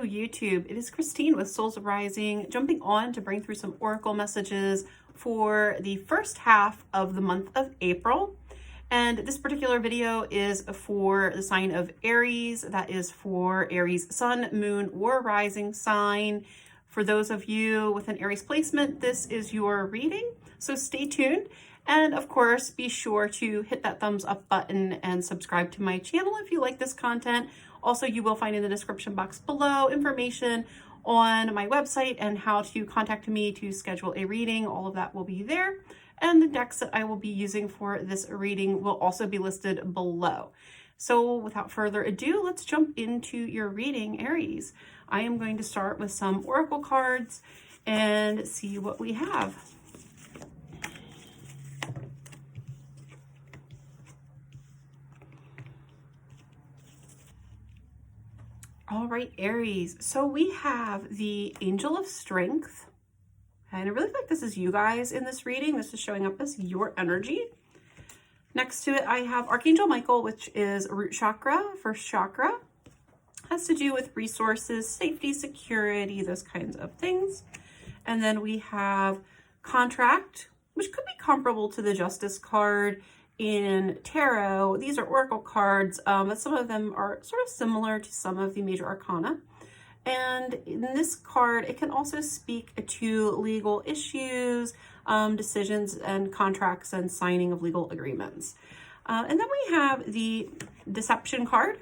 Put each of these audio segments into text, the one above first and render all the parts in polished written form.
YouTube. It is Christine with Souls Rising, jumping on to bring through some oracle messages for the first half of the month of April. And this particular video is for the sign of Aries. That is for Aries sun, moon, or rising sign. For those of you with an Aries placement, this is your reading. So stay tuned. And of course, be sure to hit that thumbs up button and subscribe to my channel if you like this content. Also, you will find in the description box below information on my website and how to contact me to schedule a reading. All of that will be there. And the decks that I will be using for this reading will also be listed below. So without further ado, let's jump into your reading, Aries. I am going to start with some oracle cards and see what we have. All right, Aries. So we have the Angel of Strength. And I really feel like this is you guys in this reading. This is showing up as your energy. Next to it, I have Archangel Michael, which is root chakra, first chakra. Has to do with resources, safety, security, those kinds of things. And then we have Contract, which could be comparable to the Justice card in tarot. These are oracle cards, but some of them are sort of similar to some of the major arcana. And in this card, it can also speak to legal issues, decisions and contracts and signing of legal agreements. And then we have the Deception card,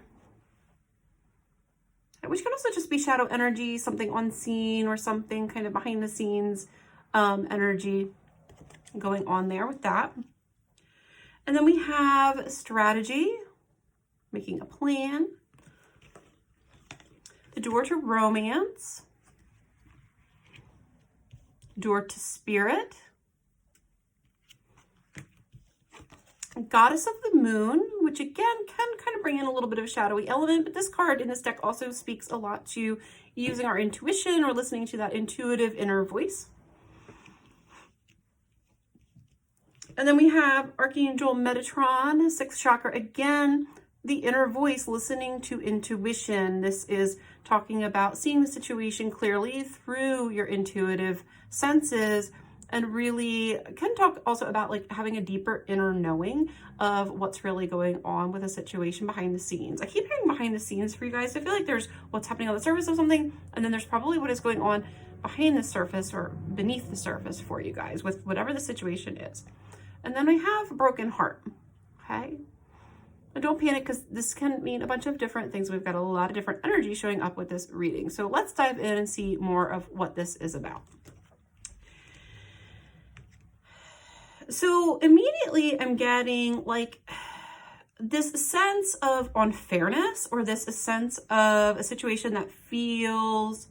which can also just be shadow energy, something unseen or something kind of behind the scenes energy going on there with that. And then we have Strategy, making a plan. The Door to Romance. Door to Spirit. Goddess of the Moon, which again can kind of bring in a little bit of a shadowy element, but this card in this deck also speaks a lot to using our intuition or listening to that intuitive inner voice. And then we have Archangel Metatron, sixth chakra. Again, the inner voice, listening to intuition. This is talking about seeing the situation clearly through your intuitive senses, and really can talk also about like having a deeper inner knowing of what's really going on with a situation behind the scenes. I keep hearing behind the scenes for you guys. I feel like there's what's happening on the surface of something, and then there's probably what is going on behind the surface or beneath the surface for you guys with whatever the situation is. And then I have Broken Heart, okay? And don't panic, because this can mean a bunch of different things. We've got a lot of different energy showing up with this reading. So let's dive in and see more of what this is about. So immediately I'm getting like this sense of unfairness, or this sense of a situation that feels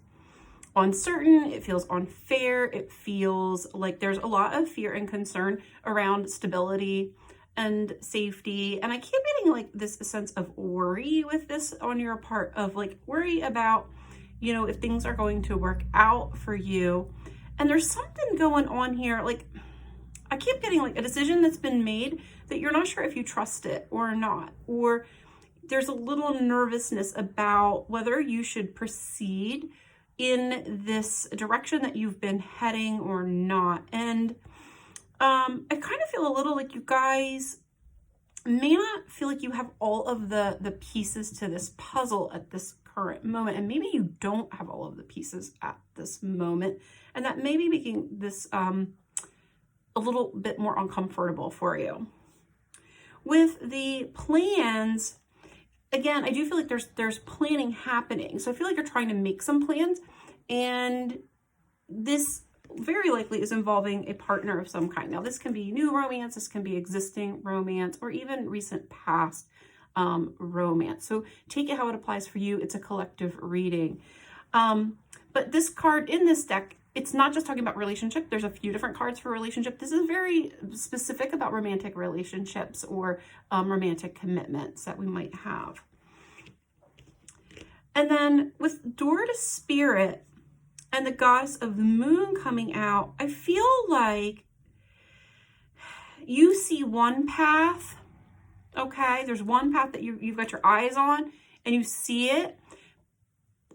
uncertain, it feels unfair, it feels like there's a lot of fear and concern around stability and safety. And I keep getting like this sense of worry with this on your part, of like worry about, you know, if things are going to work out for you. And there's something going on here, like I keep getting like a decision that's been made that you're not sure if you trust it or not, or there's a little nervousness about whether you should proceed in this direction that you've been heading or not. And I kind of feel a little like you guys may not feel like you have all of the pieces to this puzzle at this current moment. And maybe you don't have all of the pieces at this moment. And that may be making this a little bit more uncomfortable for you. With the plans, again, I do feel like there's planning happening. So I feel like you're trying to make some plans, and this very likely is involving a partner of some kind. Now, this can be new romance, this can be existing romance, or even recent past romance. So take it how it applies for you. It's a collective reading. But this card in this deck, it's not just talking about relationship. There's a few different cards for relationship. This is very specific about romantic relationships or romantic commitments that we might have. And then with Door to Spirit and the Goddess of the Moon coming out, I feel like you see one path, okay? There's one path that you've got your eyes on and you see it,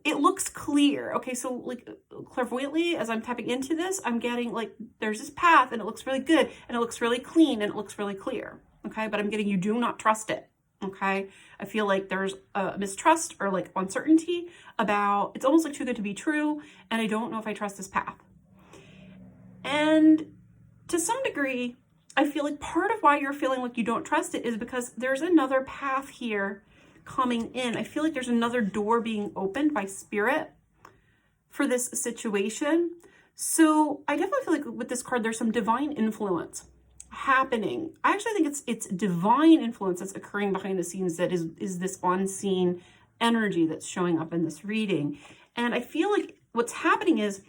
it looks clear. Okay, so like clairvoyantly, as I'm tapping into this, I'm getting like, there's this path and it looks really good and it looks really clean and it looks really clear. Okay, but I'm getting, you do not trust it. Okay, I feel like there's a mistrust or like uncertainty about, it's almost like too good to be true. And I don't know if I trust this path. And to some degree, I feel like part of why you're feeling like you don't trust it is because there's another path here coming in. I feel like there's another door being opened by spirit for this situation. So I definitely feel like with this card, there's some divine influence happening. I actually think it's divine influence that's occurring behind the scenes that is this unseen energy that's showing up in this reading. And I feel like what's happening is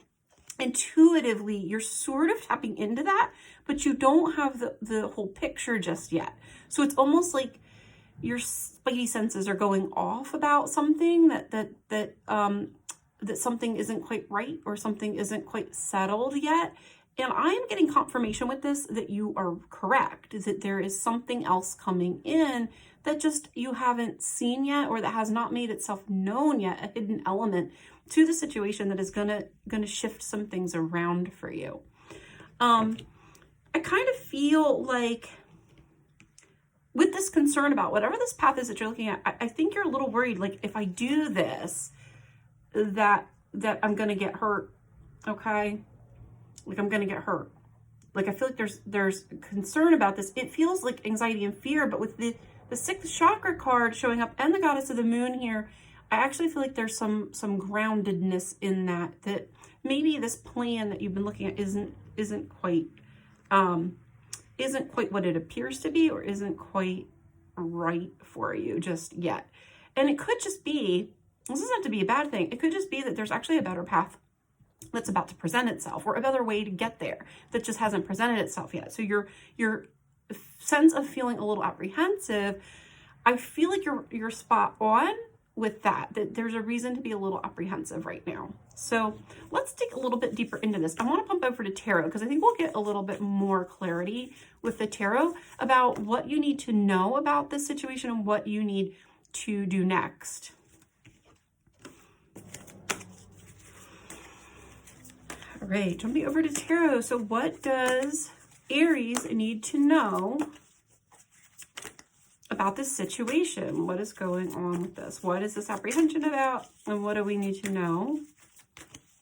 intuitively you're sort of tapping into that, but you don't have the whole picture just yet. So it's almost like your spidey senses are going off about something that something isn't quite right or something isn't quite settled yet. And I'm getting confirmation with this that you are correct, that there is something else coming in that just you haven't seen yet, or that has not made itself known yet, a hidden element to the situation that is gonna shift some things around for you. I kind of feel like with this concern about whatever this path is that you're looking at, I think you're a little worried, like if I do this, that I'm gonna get hurt, okay? Like I'm gonna get hurt. Like I feel like there's concern about this. It feels like anxiety and fear, but with the 6th chakra card showing up and the goddess of the moon here, I actually feel like there's some groundedness in that maybe this plan that you've been looking at isn't quite what it appears to be, or isn't quite right for you just yet. And it could just be, this doesn't have to be a bad thing, it could just be that there's actually a better path that's about to present itself, or a better way to get there that just hasn't presented itself yet. So your sense of feeling a little apprehensive, I feel like you're spot on with that there's a reason to be a little apprehensive right now. So let's dig a little bit deeper into this. I want to pump over to tarot because I think we'll get a little bit more clarity with the tarot about what you need to know about this situation and what you need to do next. All right, jumping over to tarot. So what does Aries need to know about this situation? What is going on with this? What is this apprehension about? And what do we need to know?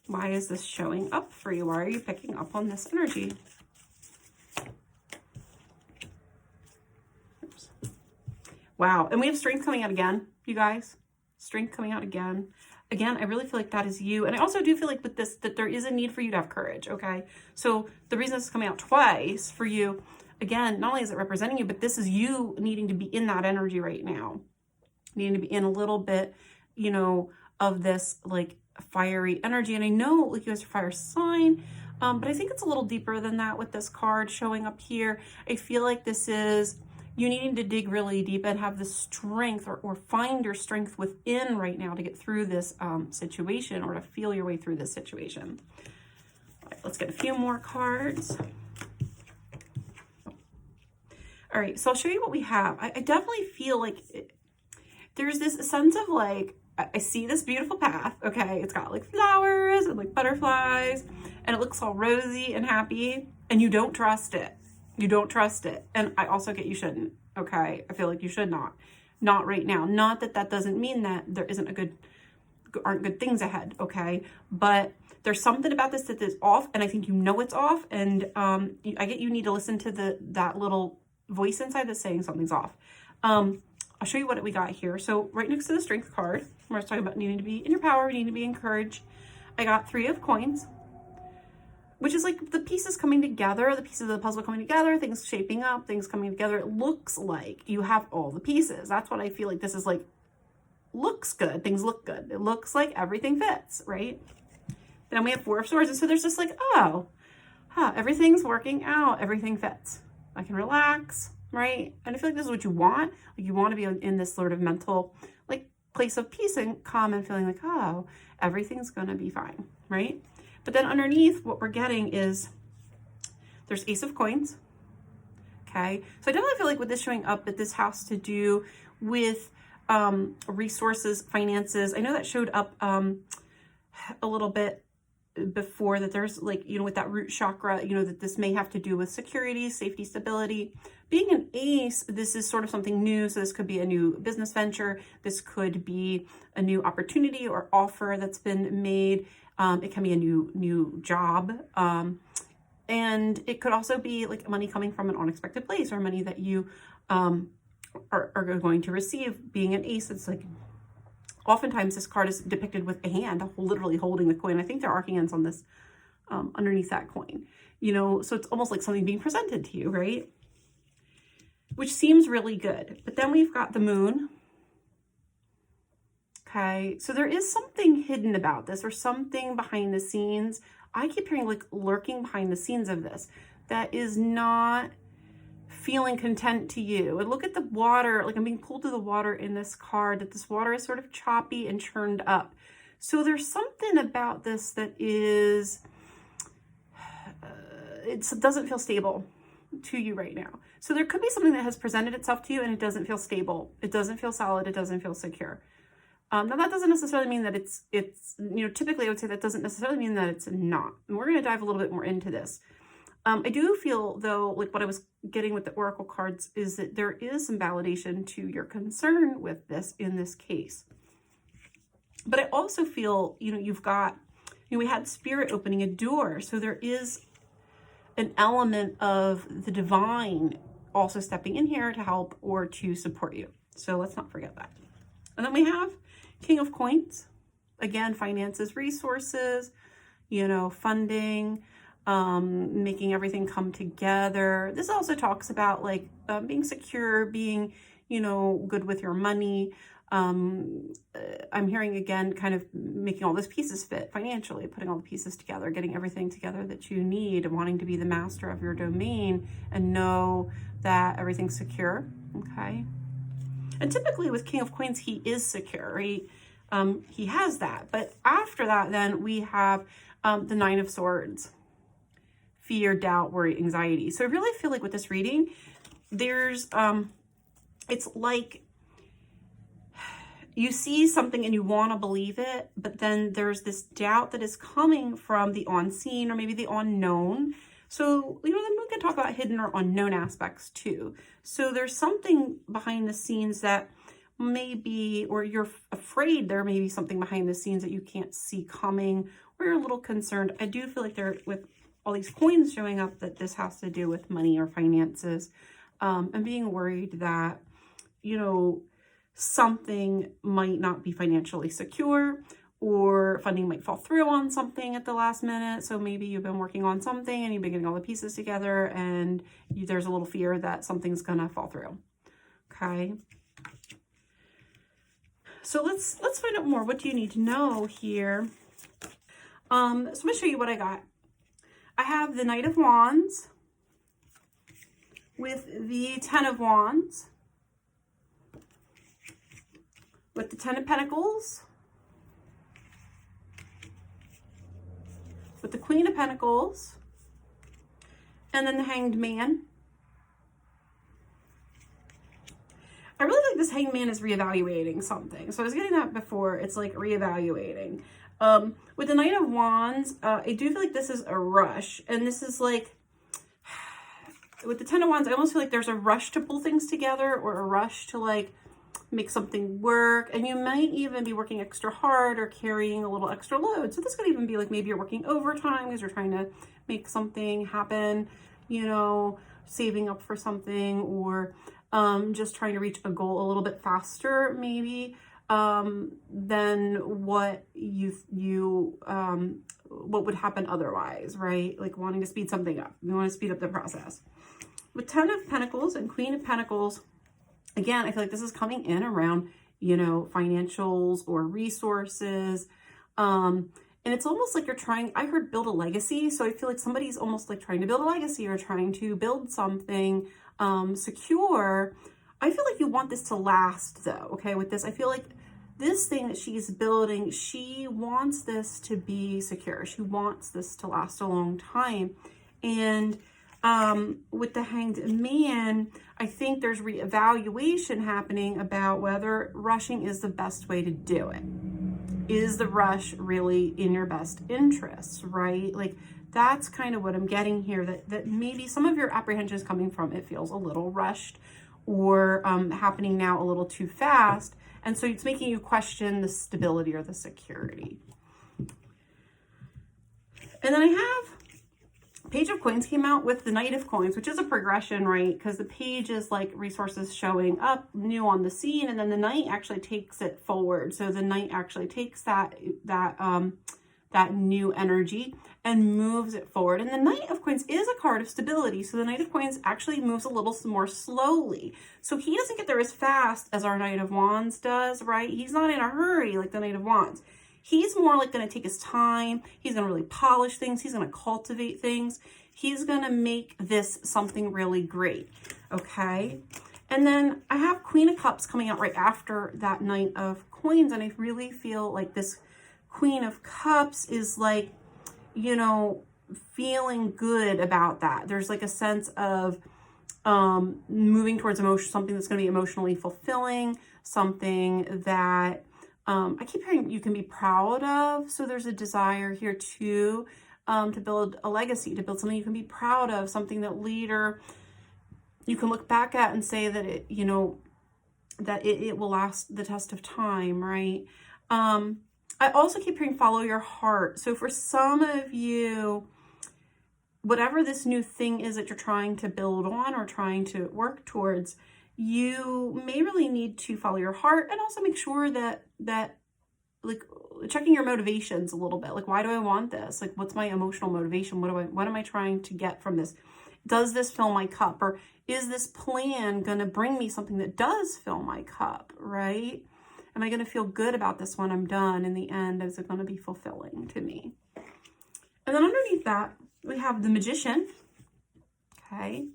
Why is this showing up for you? Why are you picking up on this energy? Oops. Wow. And we have strength coming out again, you guys. Strength coming out again. Again, I really feel like that is you. And I also do feel like with this, that there is a need for you to have courage, okay? So the reason this is coming out twice for you, again, not only is it representing you, but this is you needing to be in that energy right now. Needing to be in a little bit, you know, of this like fiery energy. And I know like you guys are fire sign, but I think it's a little deeper than that with this card showing up here. I feel like this is you needing to dig really deep and have the strength or find your strength within right now to get through this situation, or to feel your way through this situation. All right, let's get a few more cards. All right, so I'll show you what we have. I definitely feel like there's this sense of like, I see this beautiful path, okay? It's got like flowers and like butterflies, and it looks all rosy and happy, and you don't trust it. You don't trust it. And I also get you shouldn't, okay? I feel like you should not right now. Not that that doesn't mean that there aren't good things ahead, okay? But there's something about this that is off, and I think you know it's off, and I get you need to listen to that little voice inside that's saying something's off. I'll show you what we got here. So right next to the strength card, where it's talking about needing to be in your power, needing to be encouraged, I got 3 of coins, which is like the pieces coming together, the pieces of the puzzle coming together, things shaping up, things coming together. It looks like you have all the pieces. That's what I feel like this is like, looks good. Things look good. It looks like everything fits, right? Then we have 4 of swords. And so there's just like, oh, everything's working out. Everything fits. I can relax, right? And I feel like this is what you want. Like you want to be in this sort of mental like place of peace and calm and feeling like, oh, everything's going to be fine, right? But then underneath what we're getting is there's Ace of Coins, okay? So I definitely feel like with this showing up that this has to do with resources, finances. I know that showed up a little bit before, that there's like, you know, with that root chakra, you know, that this may have to do with security, safety, stability. Being an ace, this is sort of something new. So this could be a new business venture. This could be a new opportunity or offer that's been made. It can be a new job. And it could also be like money coming from an unexpected place, or money that you are going to receive. Being an ace, it's like, oftentimes this card is depicted with a hand literally holding the coin. I think there are hands on this, underneath that coin, you know, so it's almost like something being presented to you, right? Which seems really good. But then we've got the moon. Okay, so there is something hidden about this, or something behind the scenes. I keep hearing like lurking behind the scenes of this that is not feeling content to you. And look at the water, like I'm being pulled to the water in this card, that this water is sort of choppy and churned up. So there's something about this that is, it doesn't feel stable to you right now. So there could be something that has presented itself to you and it doesn't feel stable. It doesn't feel solid. It doesn't feel secure. Now that doesn't necessarily mean that it's, you know, typically I would say that doesn't necessarily mean that it's not. And we're going to dive a little bit more into this. I do feel though, like what I was getting with the Oracle cards is that there is some validation to your concern with this in this case. But I also feel, you know, you've got, you know, we had Spirit opening a door. So there is an element of the divine also stepping in here to help or to support you. So let's not forget that. And then we have King of Coins. Again, finances, resources, you know, funding, making everything come together. This also talks about like being secure, being, you know, good with your money. I'm hearing again, kind of making all those pieces fit financially, putting all the pieces together, getting everything together that you need, and wanting to be the master of your domain and know that everything's secure. Okay. And typically with King of Coins, he is secure, right? He has that. But after that, then we have the Nine of Swords. Fear, doubt, worry, anxiety. So I really feel like with this reading, there's, it's like you see something and you want to believe it, but then there's this doubt that is coming from the unseen or maybe the unknown. So, you know, then we can talk about hidden or unknown aspects too. So there's something behind the scenes that maybe, or you're afraid there may be something behind the scenes that you can't see coming, or you're a little concerned. I do feel like there, with all these coins showing up, that this has to do with money or finances, and being worried that, you know, something might not be financially secure, or funding might fall through on something at the last minute. So maybe you've been working on something and you've been getting all the pieces together, and there's a little fear that something's gonna fall through. Okay. So let's find out more. What do you need to know here? So I'm gonna show you what I got. I have the Knight of Wands with the Ten of Wands, with the Ten of Pentacles, with the Queen of Pentacles, and then the Hanged Man. I really like this Hanged Man is reevaluating something. So I was getting that before. It's like reevaluating. With the Knight of Wands, I do feel like this is a rush. And this is like, with the Ten of Wands, I almost feel like there's a rush to pull things together, or a rush to like make something work. And you might even be working extra hard or carrying a little extra load. So this could even be like, maybe you're working overtime because you're trying to make something happen, you know, saving up for something, or just trying to reach a goal a little bit faster, maybe, than what what would happen otherwise, right? Like wanting to speed something up. You want to speed up the process. With Ten of Pentacles and Queen of Pentacles, again, I feel like this is coming in around, you know, financials or resources. And it's almost like you're trying, I heard build a legacy. So I feel like somebody's almost like trying to build a legacy or trying to build something secure. I feel like you want this to last though. Okay. With this, I feel like this thing that she's building, she wants this to be secure. She wants this to last a long time. And with the Hanged Man, I think there's reevaluation happening about whether rushing is the best way to do it. Is the rush really in your best interests, right? Like, that's kind of what I'm getting here, that maybe some of your apprehension is coming from it feels a little rushed or happening now a little too fast. And so it's making you question the stability or the security. And then I have Page of Coins came out with the Knight of Coins, which is a progression, right? Because the page is like resources showing up new on the scene, and then the Knight actually takes it forward. So the Knight actually takes that new energy and moves it forward. And the Knight of Coins is a card of stability. So the Knight of Coins actually moves a little more slowly. So he doesn't get there as fast as our Knight of Wands does, right? He's not in a hurry like the Knight of Wands. He's more like going to take his time. He's going to really polish things. He's going to cultivate things. He's going to make this something really great. Okay. And then I have Queen of Cups coming out right after that Knight of Coins. And I really feel like this Queen of Cups is like, you know, feeling good about that. There's like a sense of moving towards emotion, something that's going to be emotionally fulfilling, something that I keep hearing you can be proud of. So there's a desire here too, to build a legacy, to build something you can be proud of, something that later you can look back at and say that it, you know, that it will last the test of time, right? I also keep hearing follow your heart. So for some of you, whatever this new thing is that you're trying to build on or trying to work towards, you may really need to follow your heart and also make sure that like checking your motivations a little bit. Like, why do I want this? Like, what's my emotional motivation? What am I trying to get from this? Does this fill my cup? Or is this plan going to bring me something that does fill my cup, right? Am I going to feel good about this when I'm done? In the end, is it going to be fulfilling to me? And then underneath that, we have the Magician. Okay.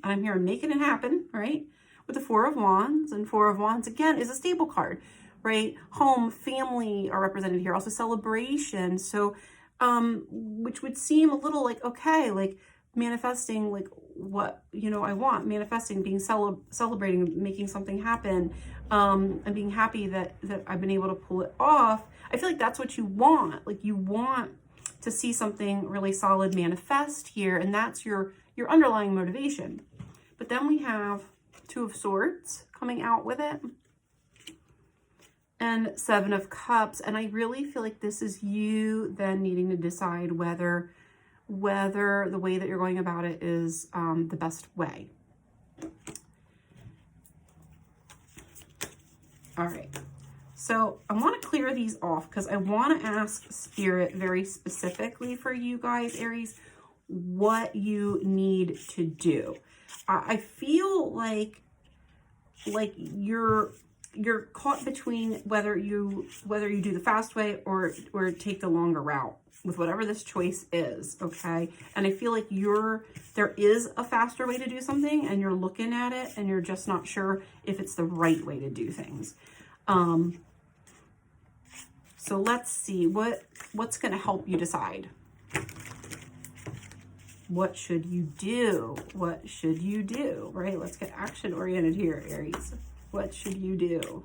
I'm here making it happen, right? With the Four of Wands, and Four of Wands again is a stable card, right? Home, family are represented here. Also celebration. So, which would seem a little like, okay, like manifesting like what, you know, I want, manifesting, being celebrating, making something happen, and being happy that I've been able to pull it off. I feel like that's what you want. Like, you want to see something really solid manifest here, and that's your underlying motivation. But then we have Two of Swords coming out with it, and Seven of Cups. And I really feel like this is you then needing to decide whether the way that you're going about it is the best way. All right. So I want to clear these off because I want to ask Spirit very specifically for you guys, Aries, what you need to do. I feel like you're caught between whether you do the fast way or take the longer route with whatever this choice is, okay? And I feel like there is a faster way to do something, and you're looking at it and you're just not sure if it's the right way to do things. So let's see what's going to help you decide. What should you do? What should you do? Right? Let's get action oriented here, Aries. What should you do?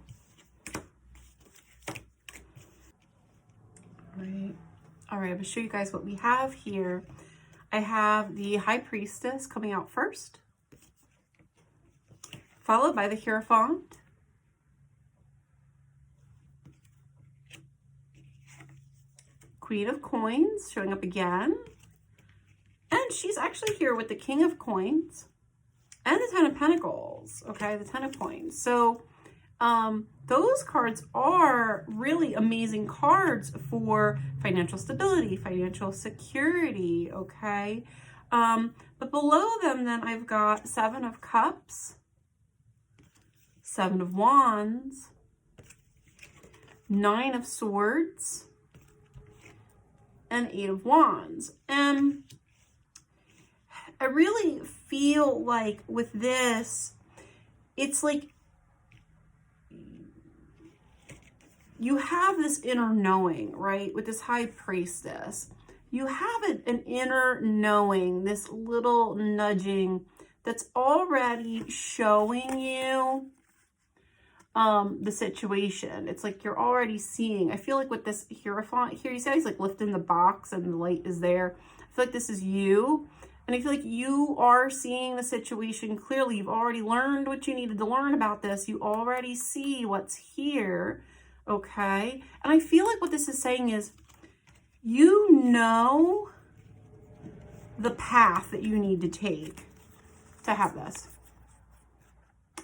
All right, I'm gonna show you guys what we have here. I have the High Priestess coming out first, followed by the Hierophant, Queen of Coins showing up again, and she's actually here with the King of Coins and the Ten of Pentacles, okay, the Ten of Coins. So those cards are really amazing cards for financial stability, financial security, okay? But below them then I've got Seven of Cups, Seven of Wands, Nine of Swords, and Eight of Wands. And I really feel like with this, it's like you have this inner knowing, right? With this High Priestess, you have an inner knowing, this little nudging that's already showing you the situation. It's like you're already seeing. I feel like with this Hierophant here, you see he's like lifting the box and the light is there. I feel like this is you. And I feel like you are seeing the situation clearly. You've already learned what you needed to learn about this. You already see what's here, okay? And I feel like what this is saying is, you know the path that you need to take to have this.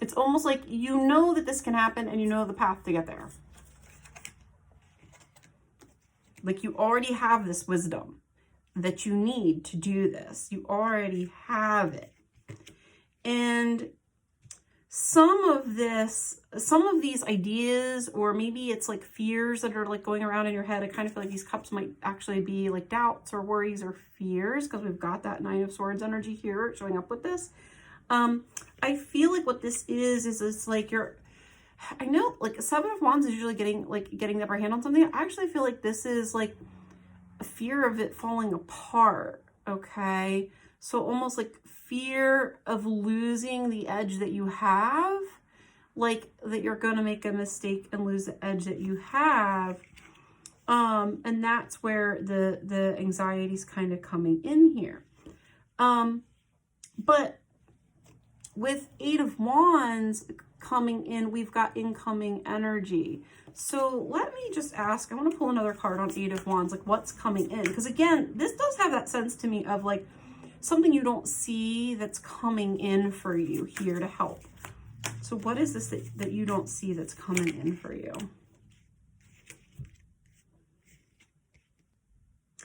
It's almost like you know that this can happen and you know the path to get there. Like you already have this wisdom that you need to do this. You already have it. And some of these ideas, or maybe it's like fears that are like going around in your head. I kind of feel like these cups might actually be like doubts or worries or fears, because we've got that Nine of Swords energy here showing up with this. I feel like what this is it's like I know like Seven of Wands is usually getting the upper hand on something. I actually feel like this is like a fear of it falling apart, okay? So almost like fear of losing the edge that you have, like that you're going to make a mistake and lose the edge that you have. And that's where the anxiety is kind of coming in here. But with Eight of Wands coming in, we've got incoming energy. So let me just ask, I want to pull another card on Eight of Wands, like what's coming in? Because again, this does have that sense to me of like something you don't see that's coming in for you here to help. So what is this that you don't see that's coming in for you?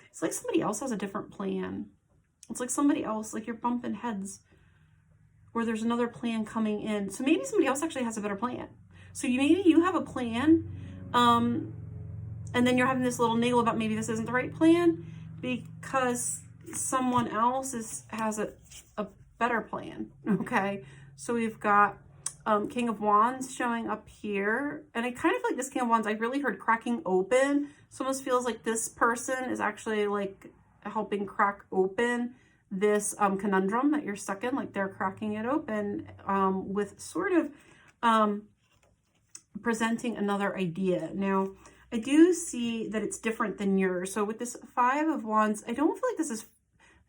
It's like somebody else has a different plan. It's like somebody else, like you're bumping heads, or there's another plan coming in. So maybe somebody else actually has a better plan. So maybe you have a plan, and then you're having this little niggle about maybe this isn't the right plan because someone else has a better plan, okay? So we've got King of Wands showing up here. And I kind of feel like this King of Wands, I really heard cracking open. So it almost feels like this person is actually like helping crack open this conundrum that you're stuck in. Like they're cracking it open with sort of presenting another idea. Now, I do see that it's different than yours. So with this Five of Wands, I don't feel like this is,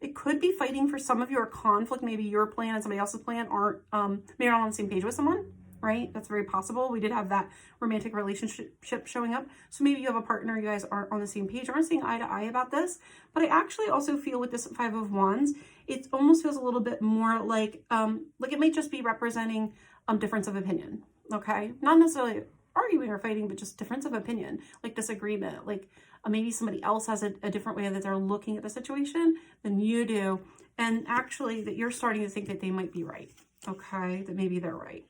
it could be fighting for some of your conflict. Maybe your plan and somebody else's plan aren't, maybe not on the same page with someone, right? That's very possible. We did have that romantic relationship showing up. So maybe you have a partner, you guys aren't on the same page, aren't seeing eye to eye about this. But I actually also feel with this Five of Wands, it almost feels a little bit more like it might just be representing difference of opinion, okay? Not necessarily arguing or fighting, but just difference of opinion, like disagreement, like maybe somebody else has a different way that they're looking at the situation than you do. And actually that you're starting to think that they might be right, okay? That maybe they're right.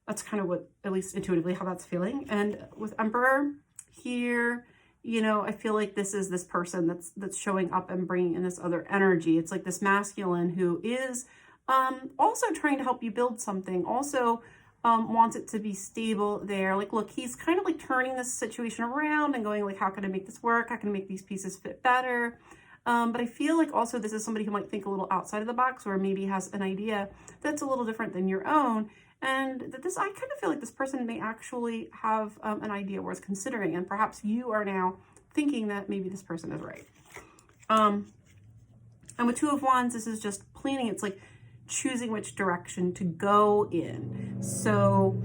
That's kind of what, at least intuitively, how that's feeling. And with Emperor here, you know, I feel like this is this person that's showing up and bringing in this other energy. It's like this masculine who is also trying to help you build something, also wants it to be stable there. Like, look, he's kind of like turning this situation around and going like, how can I make this work? How can I make these pieces fit better? But I feel like also this is somebody who might think a little outside of the box, or maybe has an idea that's a little different than your own. And that this, I kind of feel like this person may actually have an idea worth considering. And perhaps you are now thinking that maybe this person is right. And with Two of Wands, this is just planning. It's like choosing which direction to go in. So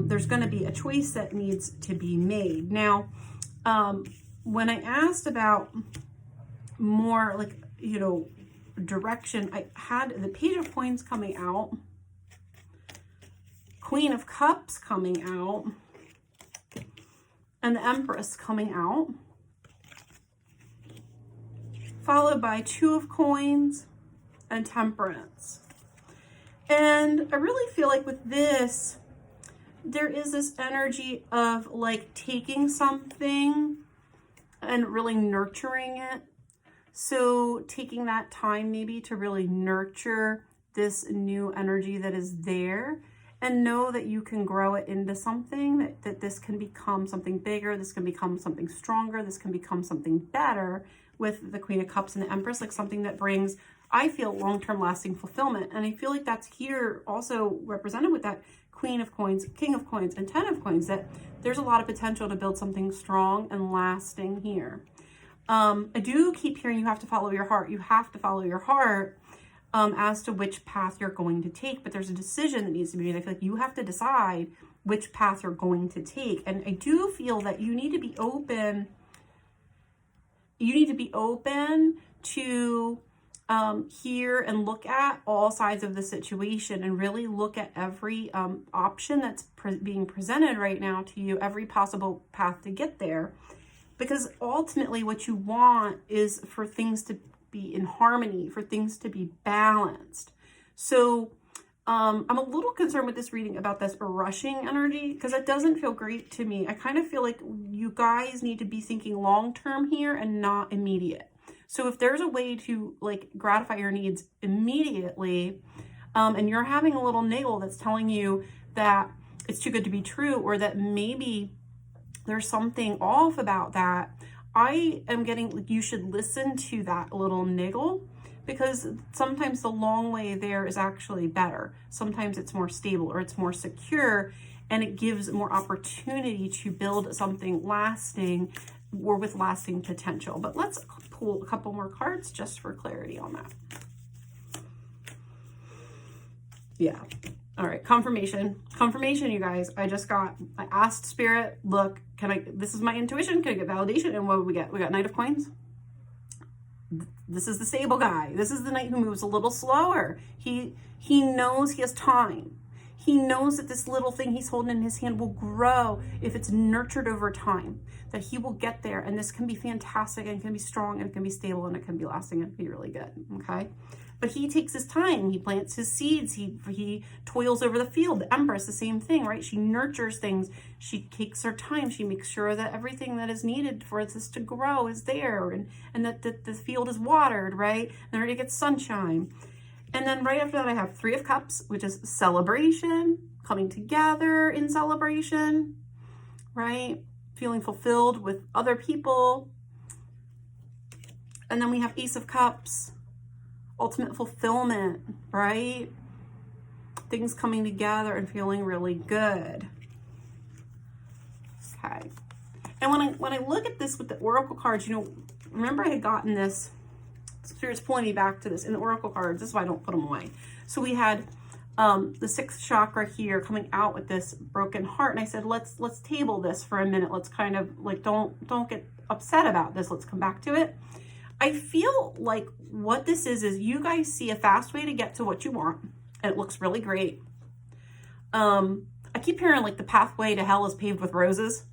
there's going to be a choice that needs to be made. Now, when I asked about more like, you know, direction, I had the Page of Coins coming out, Queen of Cups coming out, and the Empress coming out, followed by Two of Coins and Temperance. And I really feel like with this, there is this energy of like taking something and really nurturing it. So taking that time maybe to really nurture this new energy that is there, and know that you can grow it into something, that this can become something bigger, this can become something stronger, this can become something better with the Queen of Cups and the Empress, like something that brings, I feel, long-term lasting fulfillment. And I feel like that's here also represented with that Queen of Coins, King of Coins, and 10 of Coins, that there's a lot of potential to build something strong and lasting here. I do keep hearing you have to follow your heart. You have to follow your heart as to which path you're going to take, but there's a decision that needs to be made. I feel like you have to decide which path you're going to take. And I do feel that you need to be open. You need to be open to hear and look at all sides of the situation and really look at every option that's being presented right now to you, every possible path to get there. Because ultimately what you want is for things to be in harmony, for things to be balanced. So I'm a little concerned with this reading about this rushing energy, because it doesn't feel great to me. I kind of feel like you guys need to be thinking long-term here and not immediate. So if there's a way to like gratify your needs immediately, and you're having a little niggle that's telling you that it's too good to be true, or that maybe there's something off about that, I am getting like you should listen to that little niggle, because sometimes the long way there is actually better. Sometimes it's more stable or it's more secure, and it gives more opportunity to build something lasting or with lasting potential. But let's pull a couple more cards just for clarity on that. Yeah. All right, confirmation, you guys. I asked Spirit, look, this is my intuition, can I get validation? And what do we get? We got Knight of Coins. This is the stable guy. This is the knight who moves a little slower. He knows he has time. He knows that this little thing he's holding in his hand will grow if it's nurtured over time, that he will get there. And this can be fantastic, and it can be strong, and it can be stable, and it can be lasting, and it can be really good, okay? But he takes his time. He plants his seeds. He toils over the field. The Empress, the same thing, right? She nurtures things. She takes her time. She makes sure that everything that is needed for this to grow is there, and that the field is watered, right? And ready to get sunshine. And then right after that, I have Three of Cups, which is celebration, coming together in celebration, right? Feeling fulfilled with other people. And then we have Ace of Cups, ultimate fulfillment, right? Things coming together and feeling really good. Okay. And when I look at this with the Oracle cards, remember I had gotten this, Spirit's pulling me back to this in the Oracle cards. This is why I don't put them away. So we had the sixth chakra here coming out with this broken heart. And I said, let's table this for a minute. Let's kind of like, don't get upset about this. Let's come back to it. I feel like what this is you guys see a fast way to get to what you want, and it looks really great. I keep hearing like the pathway to hell is paved with roses.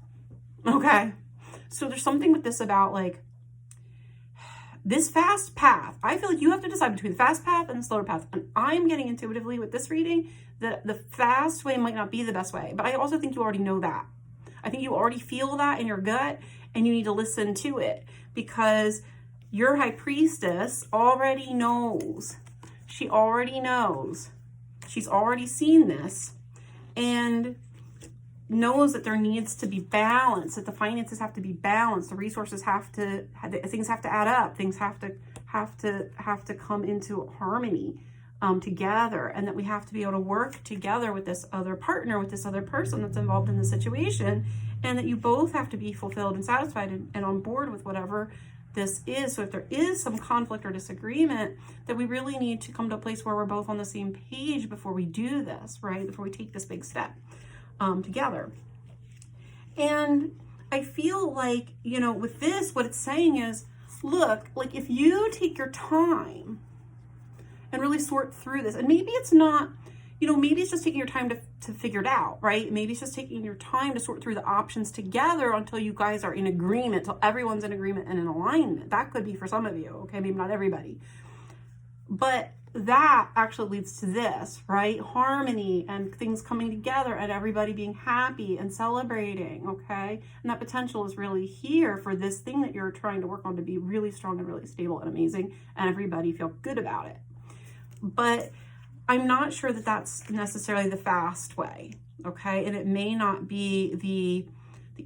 Okay. So there's something with this about like this fast path. I feel like you have to decide between the fast path and the slower path. And I'm getting intuitively with this reading that the fast way might not be the best way, but I also think you already know that. I think you already feel that in your gut, and you need to listen to it, because your high priestess already knows. She already knows. She's already seen this and knows that there needs to be balance, that the finances have to be balanced, the resources things have to add up, things have to come into harmony together, and that we have to be able to work together with this other partner, with this other person that's involved in the situation, and that you both have to be fulfilled and satisfied and on board with whatever this is. So if there is some conflict or disagreement, that we really need to come to a place where we're both on the same page before we do this, right? Before we take this big step together. And I feel like, with this, what it's saying is, look, like if you take your time and really sort through this, and maybe it's not, maybe it's just taking your time to figure it out, right? Maybe it's just taking your time to sort through the options together until you guys are in agreement, till everyone's in agreement and in alignment. That could be for some of you, okay? Maybe not everybody. But that actually leads to this, right? Harmony and things coming together and everybody being happy and celebrating, okay? And that potential is really here for this thing that you're trying to work on to be really strong and really stable and amazing, and everybody feel good about it. But I'm not sure that that's necessarily the fast way, okay? And it may not be the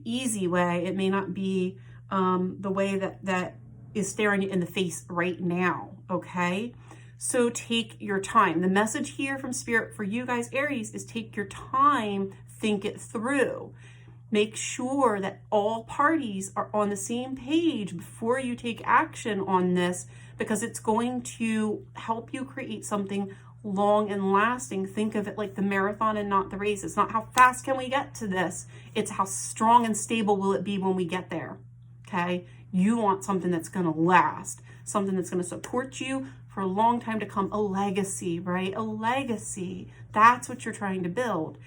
easy way. It may not be the way that is staring you in the face right now, okay? So take your time. The message here from Spirit for you guys, Aries, is take your time, think it through. Make sure that all parties are on the same page before you take action on this, because it's going to help you create something long and lasting. Think of it like the marathon and not the race. It's not how fast can we get to this. It's how strong and stable will it be when we get there, okay? You want something that's going to last, something that's going to support you for a long time to come, a legacy, right? A legacy. That's what you're trying to build.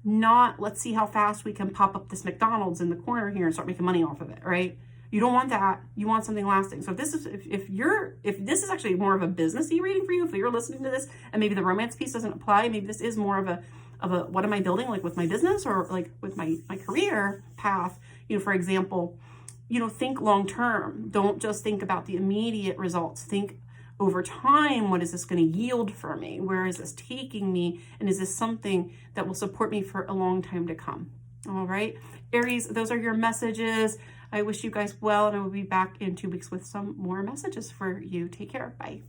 Not, let's see how fast we can pop up this McDonald's in the corner here and start making money off of it, right? You don't want that. You want something lasting. So if this is, if this is actually more of a businessy reading for you, if you're listening to this and maybe the romance piece doesn't apply, maybe this is more of a what am I building, like with my business or like with my career path, you know, for example, you know, think long term. Don't just think about the immediate results. Think over time, what is this going to yield for me? Where is this taking me? And is this something that will support me for a long time to come? All right, Aries, those are your messages. I wish you guys well, and I will be back in 2 weeks with some more messages for you. Take care. Bye.